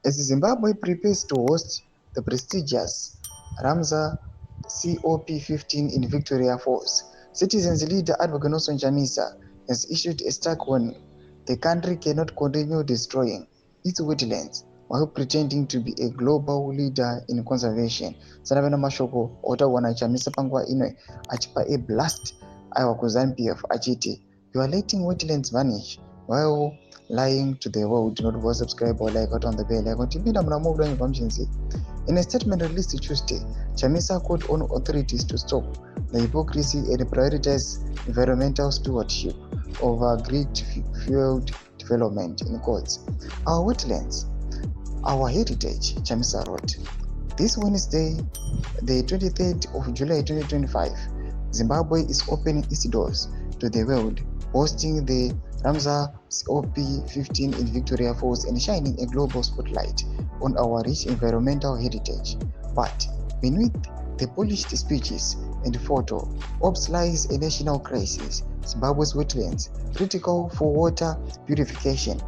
As Zimbabwe prepares to host the prestigious Ramza COP15 in Victoria Falls, citizens leader Advocate Nelsonchamisa has issued a stark warning. The country cannot continue destroying its wetlands while pretending to be a global leader in conservation. Sanavena mashoko otawana chamisa panguva ino achipa a blast aiwa kuZANU-PF achiti, "You are letting wetlands vanish while lying to the world." Not go subscribe or like out on the bell icon. Tipinda mnamuda information. In a statement released Tuesday, Chamisa called on authorities to stop the hypocrisy and prioritize environmental stewardship over grid-fueled development. In quotes, "Our wetlands, our heritage," Chamisa wrote. This Wednesday, the 23rd of July 2025, Zimbabwe is opening its doors to the world, hosting the Ramza COP15 in Victoria Falls and shining a global spotlight on our rich environmental heritage. But beneath the polished speeches and photo ops lies a national crisis. Zimbabwe's wetlands, critical for water purification,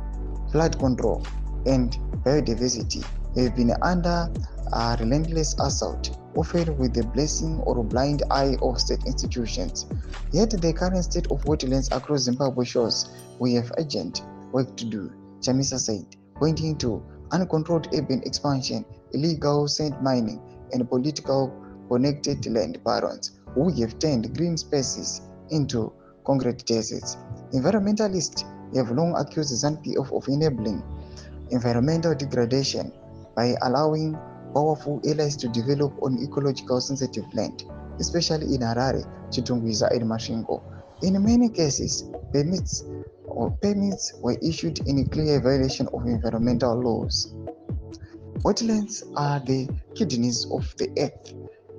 flood control, and biodiversity, have been under a relentless assault, often with the blessing or blind eye of state institutions. Yet the current state of wetlands across Zimbabwe shows we have urgent work to do, Chamisa said, pointing to uncontrolled urban expansion, illegal sand mining, and political connected land barons who have turned green spaces into concrete deserts. Environmentalists have long accused ZANU-PF of enabling environmental degradation by allowing powerful allies to develop on ecological sensitive land, especially in Harare, Chitungwiza, and Masvingo. In many cases, permits were issued in clear violation of environmental laws. Wetlands are the kidneys of the earth,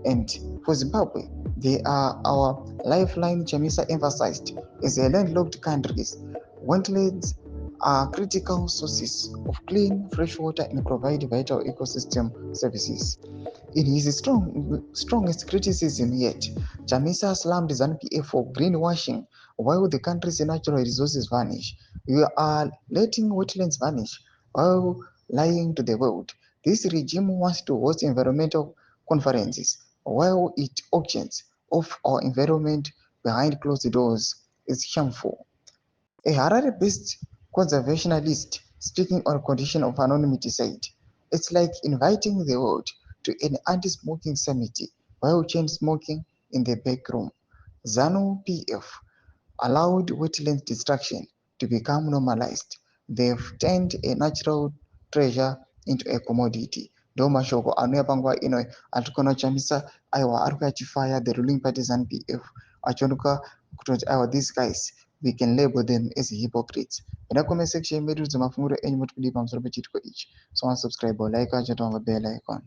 and for Zimbabwe, they are our lifeline, Chamisa emphasized. As a landlocked country, wetlands are critical sources of clean, fresh water and provide vital ecosystem services. In his strongest criticism yet, Chamisa slammed ZANU-PF for greenwashing while the country's natural resources vanish. "We are letting wetlands vanish while lying to the world. This regime wants to host environmental conferences while it auctions off our environment behind closed doors is shameful." A Harare-based conservationalist speaking on condition of anonymity said, "It's like inviting the world to an anti-smoking summit while chain smoking in the back room." ZANU-PF allowed wetland destruction to become normalized. They've turned a natural treasure into a commodity. Ndo mashoko anouya panguva ino atikona chamisa aiwa ari kuachifaya the ruling party ZANU-PF achioneka kutoti aiwa these guys we can label them as hypocrites. In the comment section medu dzamafunguro enyu muri kudii pamusoro pechiitiko ichi. So subscribe or like achotanga bell icon.